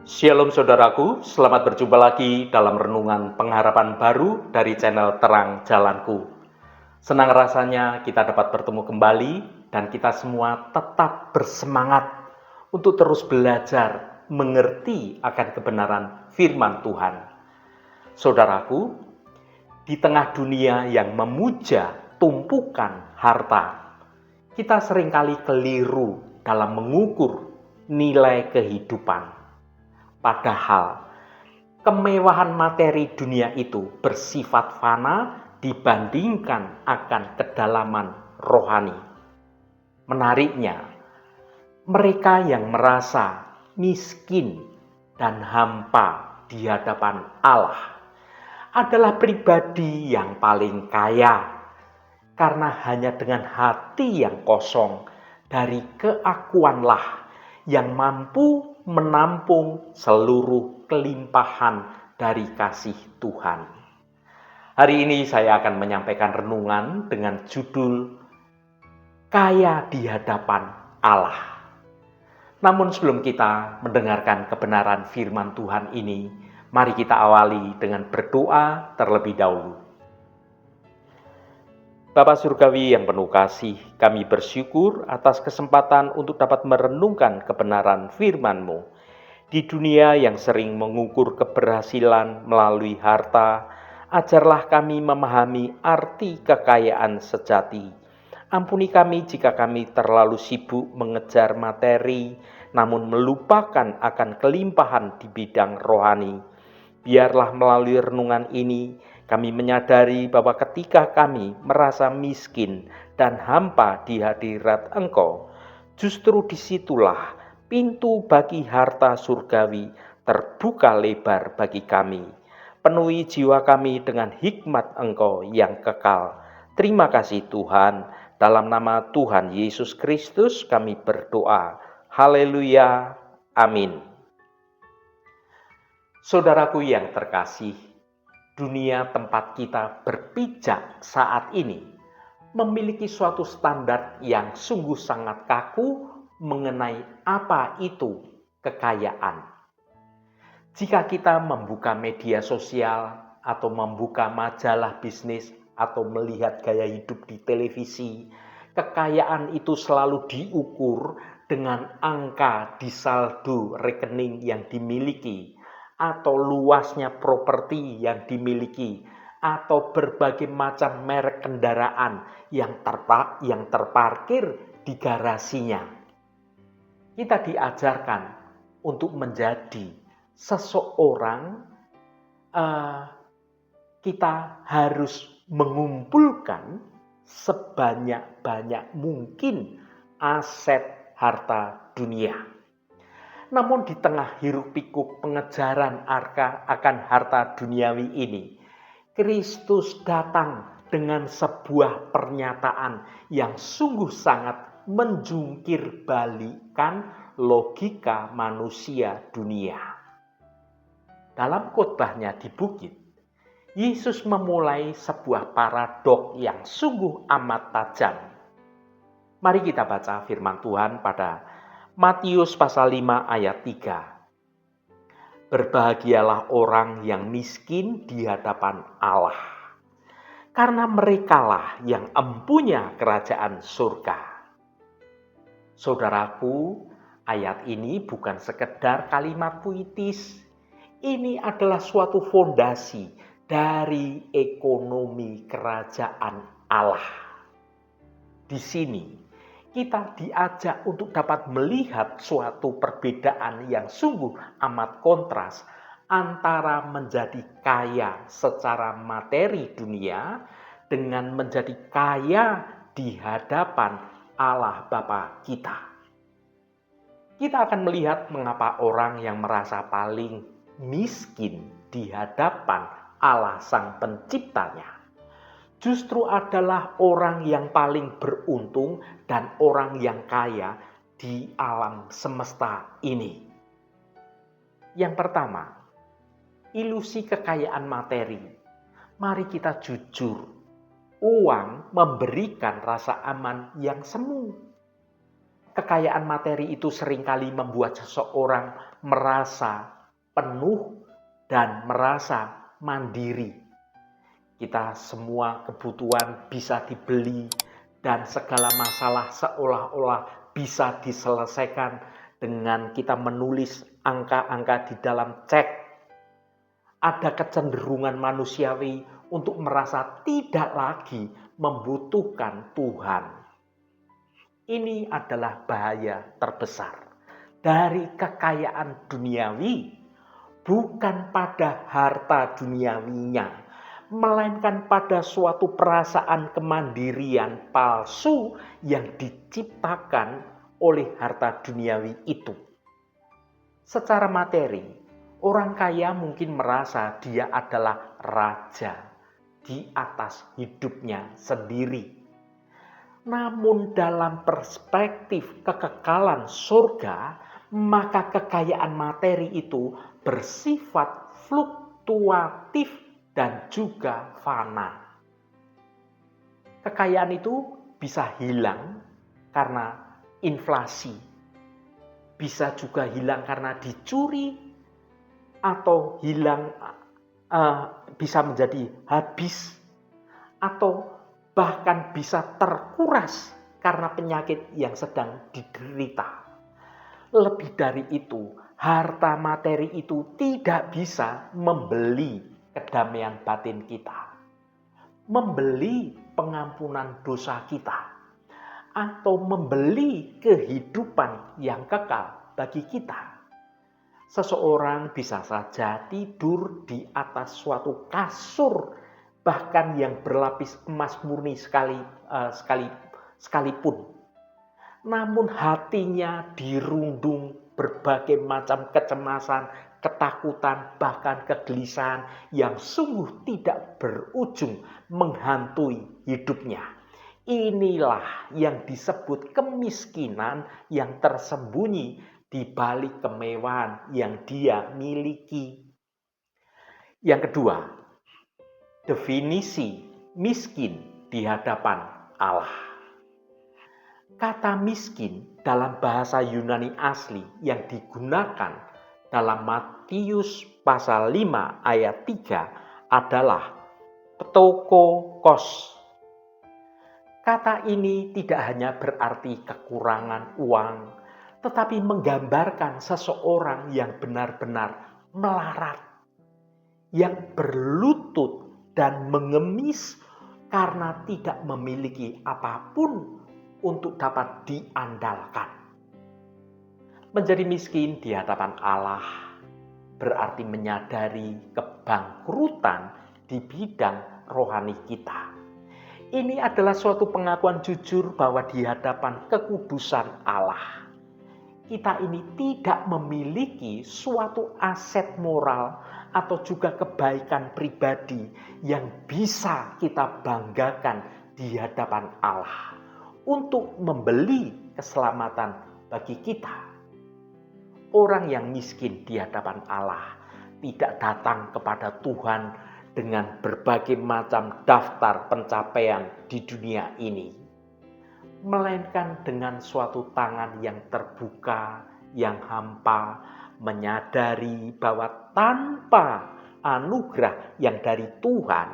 Shalom saudaraku, selamat berjumpa lagi dalam renungan pengharapan baru dari channel Terang Jalanku. Senang rasanya kita dapat bertemu kembali dan kita semua tetap bersemangat untuk terus belajar mengerti akan kebenaran firman Tuhan. Saudaraku, di tengah dunia yang memuja tumpukan harta, kita seringkali keliru dalam mengukur nilai kehidupan. Padahal, kemewahan materi dunia itu bersifat fana dibandingkan akan kedalaman rohani. Menariknya, mereka yang merasa miskin dan hampa di hadapan Allah adalah pribadi yang paling kaya, karena hanya dengan hati yang kosong dari keakuanlah yang mampu menampung seluruh kelimpahan dari kasih Tuhan. Hari ini saya akan menyampaikan renungan dengan judul Kaya di Hadapan Allah. Namun sebelum kita mendengarkan kebenaran firman Tuhan ini, mari kita awali dengan berdoa terlebih dahulu. Bapa Surgawi yang penuh kasih, kami bersyukur atas kesempatan untuk dapat merenungkan kebenaran firman-Mu. Di dunia yang sering mengukur keberhasilan melalui harta, ajarlah kami memahami arti kekayaan sejati. Ampuni kami jika kami terlalu sibuk mengejar materi, namun melupakan akan kelimpahan di bidang rohani. Biarlah melalui renungan ini, kami menyadari bahwa ketika kami merasa miskin dan hampa di hadirat Engkau, justru disitulah pintu bagi harta surgawi terbuka lebar bagi kami. Penuhi jiwa kami dengan hikmat Engkau yang kekal. Terima kasih Tuhan, dalam nama Tuhan Yesus Kristus kami berdoa. Haleluya, amin. Saudaraku yang terkasih, dunia tempat kita berpijak saat ini memiliki suatu standar yang sungguh sangat kaku mengenai apa itu kekayaan. Jika kita membuka media sosial atau membuka majalah bisnis atau melihat gaya hidup di televisi, kekayaan itu selalu diukur dengan angka di saldo rekening yang dimiliki, atau luasnya properti yang dimiliki, atau berbagai macam merek kendaraan yang terparkir di garasinya. Kita diajarkan untuk menjadi seseorang, kita harus mengumpulkan sebanyak-banyak mungkin aset harta dunia. Namun di tengah hiruk-pikuk pengejaran akan harta duniawi ini, Kristus datang dengan sebuah pernyataan yang sungguh sangat menjungkir balikan logika manusia dunia. Dalam khotbahnya di bukit, Yesus memulai sebuah paradok yang sungguh amat tajam. Mari kita baca firman Tuhan pada Matius pasal 5 ayat 3. Berbahagialah orang yang miskin di hadapan Allah, karena merekalah yang empunya kerajaan surga. Saudaraku, ayat ini bukan sekedar kalimat puitis. Ini adalah suatu fondasi dari ekonomi kerajaan Allah. Di sini kita diajak untuk dapat melihat suatu perbedaan yang sungguh amat kontras antara menjadi kaya secara materi dunia dengan menjadi kaya di hadapan Allah Bapa kita. Kita akan melihat mengapa orang yang merasa paling miskin di hadapan Allah Sang Penciptanya justru adalah orang yang paling beruntung dan orang yang kaya di alam semesta ini. Yang pertama, ilusi kekayaan materi. Mari kita jujur, uang memberikan rasa aman yang semu. Kekayaan materi itu seringkali membuat seseorang merasa penuh, dan merasa mandiri. Kita semua kebutuhan bisa dibeli dan segala masalah seolah-olah bisa diselesaikan dengan kita menulis angka-angka di dalam cek. Ada kecenderungan manusiawi untuk merasa tidak lagi membutuhkan Tuhan. Ini adalah bahaya terbesar dari kekayaan duniawi, bukan pada harta duniawinya, melainkan pada suatu perasaan kemandirian palsu yang diciptakan oleh harta duniawi itu. Secara materi, orang kaya mungkin merasa dia adalah raja di atas hidupnya sendiri. Namun dalam perspektif kekekalan surga, maka kekayaan materi itu bersifat fluktuatif dan juga fana. Kekayaan itu bisa hilang karena inflasi, bisa juga hilang karena dicuri, atau hilang bisa menjadi habis, atau bahkan bisa terkuras karena penyakit yang sedang diderita. Lebih dari itu, harta materi itu tidak bisa membeli kedamaian batin kita, membeli pengampunan dosa kita, atau membeli kehidupan yang kekal bagi kita. Seseorang bisa saja tidur di atas suatu kasur, bahkan yang berlapis emas murni sekalipun. Namun hatinya dirundung berbagai macam kecemasan, ketakutan, bahkan kegelisahan yang sungguh tidak berujung menghantui hidupnya. Inilah yang disebut kemiskinan yang tersembunyi di balik kemewahan yang dia miliki. Yang kedua, definisi miskin di hadapan Allah. Kata miskin dalam bahasa Yunani asli yang digunakan dalam Matius pasal 5 ayat 3 adalah ptokos. Kata ini tidak hanya berarti kekurangan uang, tetapi menggambarkan seseorang yang benar-benar melarat, yang berlutut dan mengemis karena tidak memiliki apapun untuk dapat diandalkan. Menjadi miskin di hadapan Allah berarti menyadari kebangkrutan di bidang rohani kita. Ini adalah suatu pengakuan jujur bahwa di hadapan kekudusan Allah, kita ini tidak memiliki suatu aset moral atau juga kebaikan pribadi yang bisa kita banggakan di hadapan Allah untuk membeli keselamatan bagi kita. Orang yang miskin di hadapan Allah tidak datang kepada Tuhan dengan berbagai macam daftar pencapaian di dunia ini, melainkan dengan suatu tangan yang terbuka, yang hampa, menyadari bahwa tanpa anugerah yang dari Tuhan,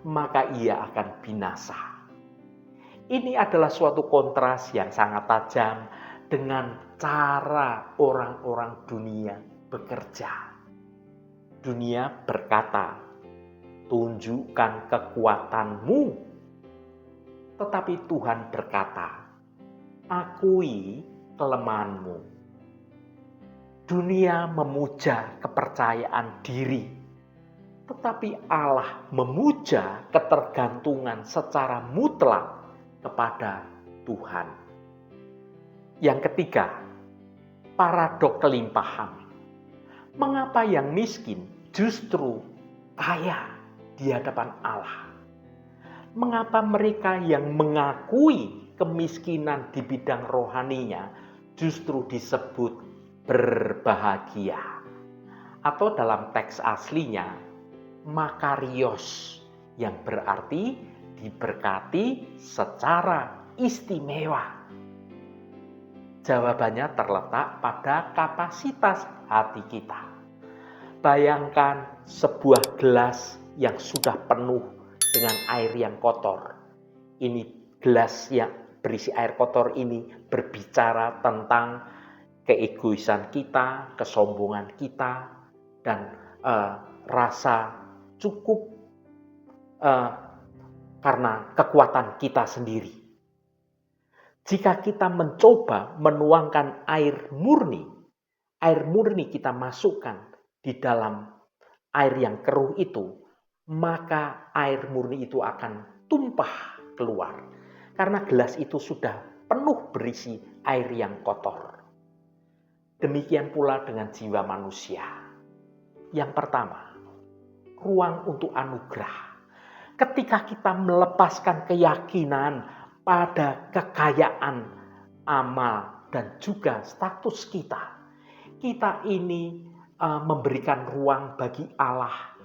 maka ia akan binasa. Ini adalah suatu kontras yang sangat tajam dengan cara orang-orang dunia bekerja. Dunia berkata, tunjukkan kekuatanmu. Tetapi Tuhan berkata, akui kelemahanmu. Dunia memuja kepercayaan diri, tetapi Allah memuja ketergantungan secara mutlak kepada Tuhan. Yang ketiga, paradok kelimpahan. Mengapa yang miskin justru kaya di hadapan Allah? Mengapa mereka yang mengakui kemiskinan di bidang rohaninya justru disebut berbahagia? Atau dalam teks aslinya, makarios, yang berarti diberkati secara istimewa. Jawabannya terletak pada kapasitas hati kita. Bayangkan sebuah gelas yang sudah penuh dengan air yang kotor. Ini gelas yang berisi air kotor ini berbicara tentang keegoisan kita, kesombongan kita, dan rasa cukup karena kekuatan kita sendiri. Jika kita mencoba menuangkan air murni kita masukkan di dalam air yang keruh itu, maka air murni itu akan tumpah keluar. Karena gelas itu sudah penuh berisi air yang kotor. Demikian pula dengan jiwa manusia. Yang pertama, ruang untuk anugerah. Ketika kita melepaskan keyakinan pada kekayaan amal dan juga status kita ini memberikan ruang bagi Allah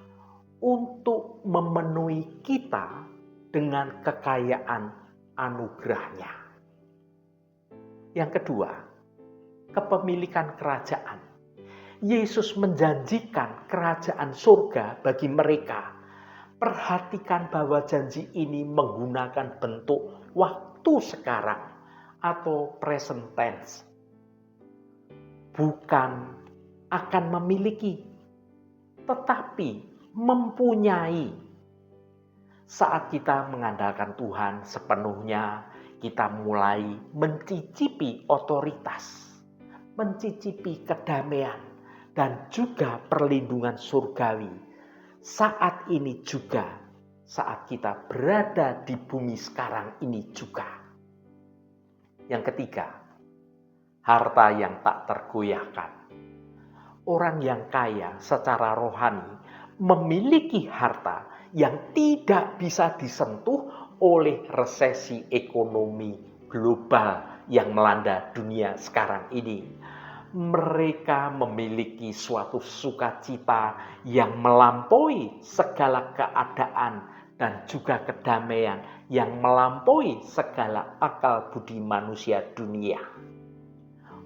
untuk memenuhi kita dengan kekayaan anugerahnya. Yang kedua, kepemilikan kerajaan. Yesus menjanjikan kerajaan surga bagi mereka. Perhatikan bahwa janji ini menggunakan bentuk waktu sekarang atau present tense. Bukan akan memiliki, tetapi mempunyai. Saat kita mengandalkan Tuhan sepenuhnya, kita mulai mencicipi otoritas, mencicipi kedamaian, dan juga perlindungan surgawi. Saat ini juga, saat kita berada di bumi sekarang ini juga. Yang ketiga, harta yang tak tergoyahkan. Orang yang kaya secara rohani memiliki harta yang tidak bisa disentuh oleh resesi ekonomi global yang melanda dunia sekarang ini. Mereka memiliki suatu sukacita yang melampaui segala keadaan dan juga kedamaian yang melampaui segala akal budi manusia dunia.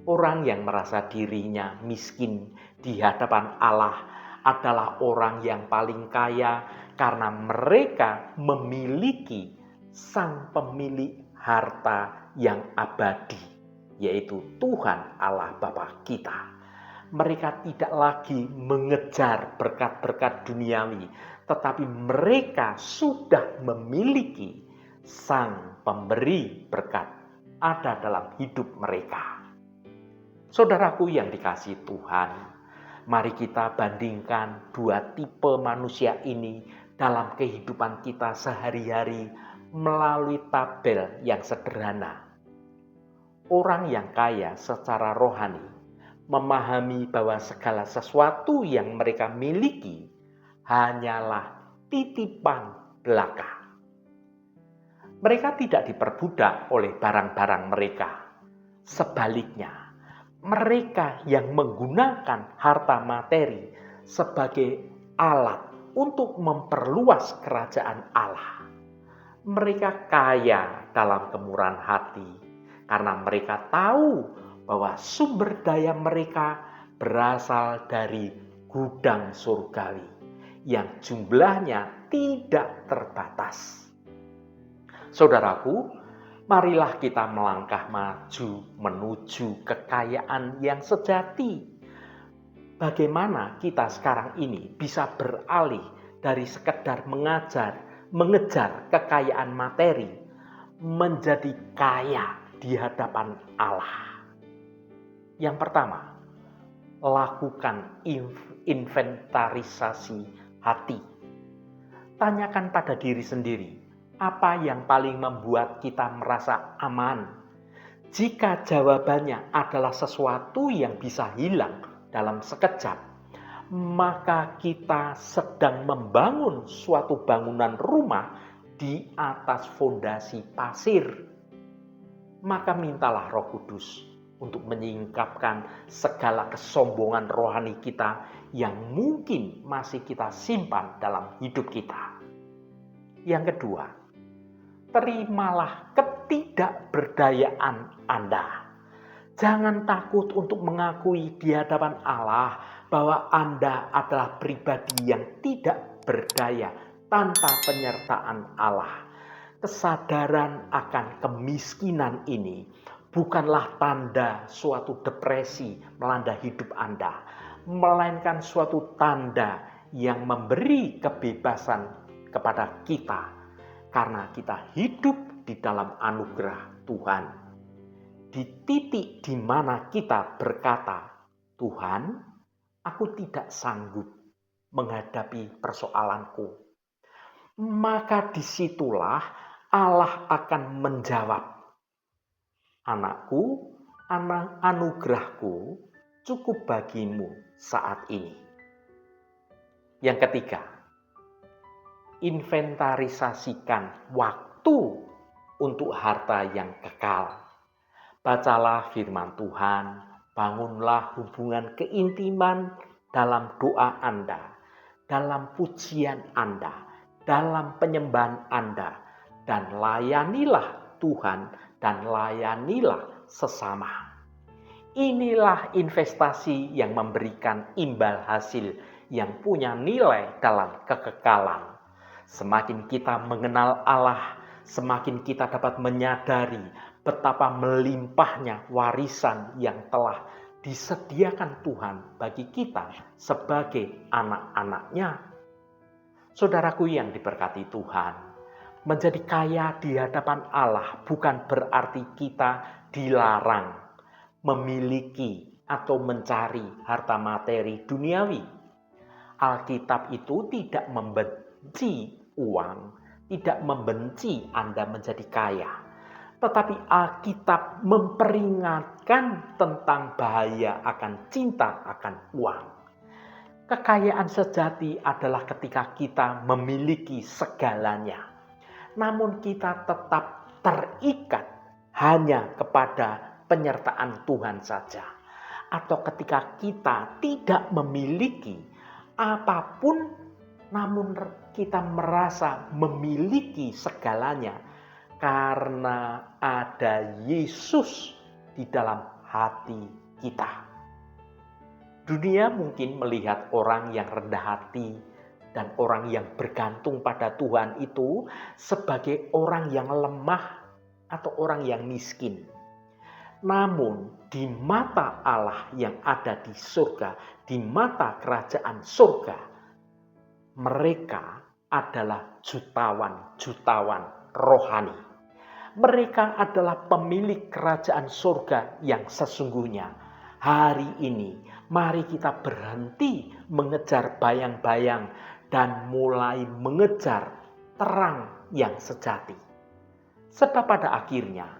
Orang yang merasa dirinya miskin di hadapan Allah adalah orang yang paling kaya karena mereka memiliki sang pemilik harta yang abadi, yaitu Tuhan Allah Bapa kita. Mereka tidak lagi mengejar berkat-berkat duniawi, tetapi mereka sudah memiliki sang pemberi berkat ada dalam hidup mereka. Saudaraku yang dikasihi Tuhan, mari kita bandingkan dua tipe manusia ini dalam kehidupan kita sehari-hari melalui tabel yang sederhana. Orang yang kaya secara rohani memahami bahwa segala sesuatu yang mereka miliki hanyalah titipan belaka. Mereka tidak diperbudak oleh barang-barang mereka. Sebaliknya, mereka yang menggunakan harta materi sebagai alat untuk memperluas kerajaan Allah. Mereka kaya dalam kemurahan hati karena mereka tahu bahwa sumber daya mereka berasal dari gudang surgawi yang jumlahnya tidak terbatas. Saudaraku, marilah kita melangkah maju menuju kekayaan yang sejati. Bagaimana kita sekarang ini bisa beralih dari sekedar mengejar kekayaan materi, menjadi kaya di hadapan Allah. Yang pertama, lakukan inventarisasi hati. Tanyakan pada diri sendiri, apa yang paling membuat kita merasa aman? Jika jawabannya adalah sesuatu yang bisa hilang dalam sekejap, maka kita sedang membangun suatu bangunan rumah di atas fondasi pasir. Maka mintalah Roh Kudus untuk menyingkapkan segala kesombongan rohani kita yang mungkin masih kita simpan dalam hidup kita. Yang kedua, terimalah ketidakberdayaan Anda. Jangan takut untuk mengakui di hadapan Allah bahwa Anda adalah pribadi yang tidak berdaya tanpa penyertaan Allah. Kesadaran akan kemiskinan ini bukanlah tanda suatu depresi melanda hidup Anda, melainkan suatu tanda yang memberi kebebasan kepada kita karena kita hidup di dalam anugerah Tuhan. Di titik di mana kita berkata, Tuhan, aku tidak sanggup menghadapi persoalanku. Maka disitulah Allah akan menjawab, anakku, anugerahku cukup bagimu saat ini. Yang ketiga, inventarisasikan waktu untuk harta yang kekal. Bacalah firman Tuhan, bangunlah hubungan keintiman dalam doa Anda, dalam pujian Anda, dalam penyembahan Anda, dan layanilah Tuhan dan layanilah sesama. Inilah investasi yang memberikan imbal hasil yang punya nilai dalam kekekalan. Semakin kita mengenal Allah, semakin kita dapat menyadari betapa melimpahnya warisan yang telah disediakan Tuhan bagi kita sebagai anak-anak-Nya. Saudaraku yang diberkati Tuhan, menjadi kaya di hadapan Allah bukan berarti kita dilarang memiliki atau mencari harta materi duniawi. Alkitab itu tidak membenci uang, tidak membenci Anda menjadi kaya. Tetapi Alkitab memperingatkan tentang bahaya akan cinta akan uang. Kekayaan sejati adalah ketika kita memiliki segalanya, namun kita tetap terikat hanya kepada penyertaan Tuhan saja. Atau ketika kita tidak memiliki apapun, namun kita merasa memiliki segalanya, karena ada Yesus di dalam hati kita. Dunia mungkin melihat orang yang rendah hati dan orang yang bergantung pada Tuhan itu sebagai orang yang lemah atau orang yang miskin. Namun di mata Allah yang ada di surga, di mata kerajaan surga, mereka adalah jutawan rohani. Mereka adalah pemilik kerajaan surga yang sesungguhnya. Hari ini, mari kita berhenti mengejar bayang-bayang dan mulai mengejar terang yang sejati. Sebab pada akhirnya,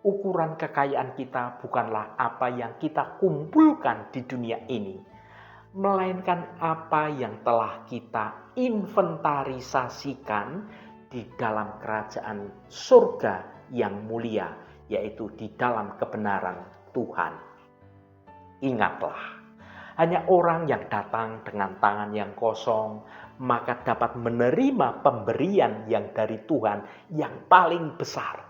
ukuran kekayaan kita bukanlah apa yang kita kumpulkan di dunia ini, melainkan apa yang telah kita inventarisasikan di dalam kerajaan surga yang mulia, yaitu di dalam kebenaran Tuhan. Ingatlah, hanya orang yang datang dengan tangan yang kosong, maka dapat menerima pemberian yang dari Tuhan yang paling besar.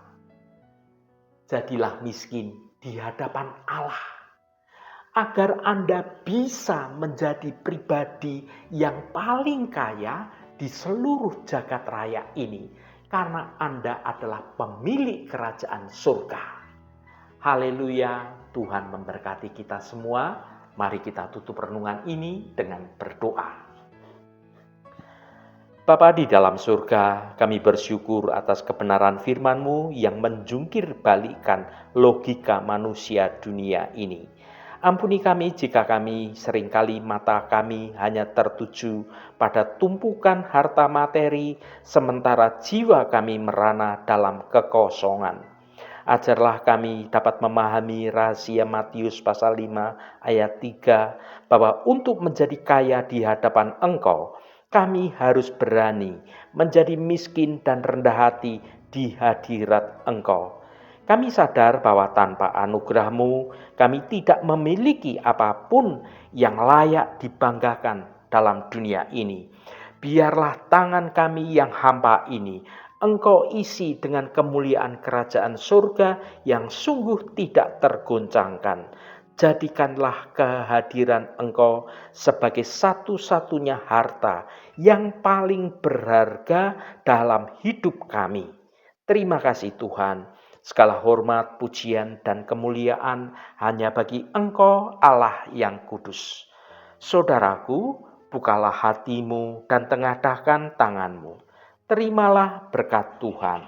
Jadilah miskin di hadapan Allah, agar Anda bisa menjadi pribadi yang paling kaya di seluruh jagat raya ini, karena Anda adalah pemilik kerajaan surga. Haleluya, Tuhan memberkati kita semua. Mari kita tutup renungan ini dengan berdoa. Bapa di dalam surga, kami bersyukur atas kebenaran firman-Mu yang menjungkir balikkan logika manusia dunia ini. Ampuni kami jika kami seringkali mata kami hanya tertuju pada tumpukan harta materi, sementara jiwa kami merana dalam kekosongan. Ajarlah kami dapat memahami rahasia Matius pasal 5 ayat 3, bahwa untuk menjadi kaya di hadapan Engkau, kami harus berani menjadi miskin dan rendah hati di hadirat Engkau. Kami sadar bahwa tanpa anugerah-Mu, kami tidak memiliki apapun yang layak dibanggakan dalam dunia ini. Biarlah tangan kami yang hampa ini Engkau isi dengan kemuliaan kerajaan surga yang sungguh tidak tergoncangkan. Jadikanlah kehadiran Engkau sebagai satu-satunya harta yang paling berharga dalam hidup kami. Terima kasih Tuhan. Segala hormat, pujian, dan kemuliaan hanya bagi Engkau Allah yang kudus. Saudaraku, bukalah hatimu dan tengadahkan tanganmu. Terimalah berkat Tuhan.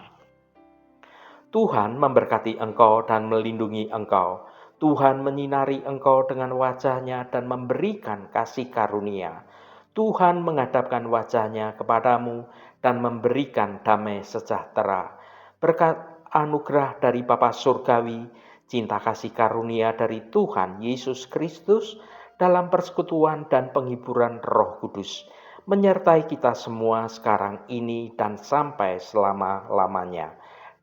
Tuhan memberkati engkau dan melindungi engkau. Tuhan menyinari engkau dengan wajah-Nya dan memberikan kasih karunia. Tuhan menghadapkan wajah-Nya kepadamu dan memberikan damai sejahtera. Berkat anugerah dari Bapa Surgawi, cinta kasih karunia dari Tuhan Yesus Kristus, dalam persekutuan dan penghiburan Roh Kudus, menyertai kita semua sekarang ini dan sampai selama-lamanya.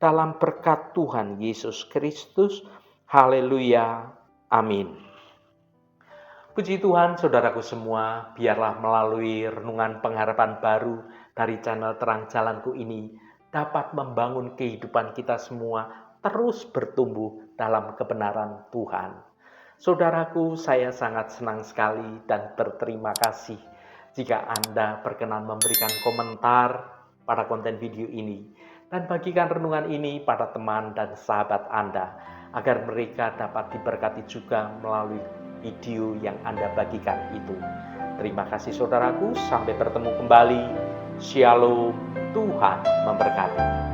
Dalam berkat Tuhan Yesus Kristus, haleluya, amin. Puji Tuhan, saudaraku semua, biarlah melalui renungan pengharapan baru dari channel Terang Jalanku ini dapat membangun kehidupan kita semua terus bertumbuh dalam kebenaran Tuhan. Saudaraku, saya sangat senang sekali dan berterima kasih jika Anda berkenan memberikan komentar pada konten video ini dan bagikan renungan ini pada teman dan sahabat Anda agar mereka dapat diberkati juga melalui video yang Anda bagikan itu. Terima kasih saudaraku, sampai bertemu kembali. Shalom, Tuhan memberkati.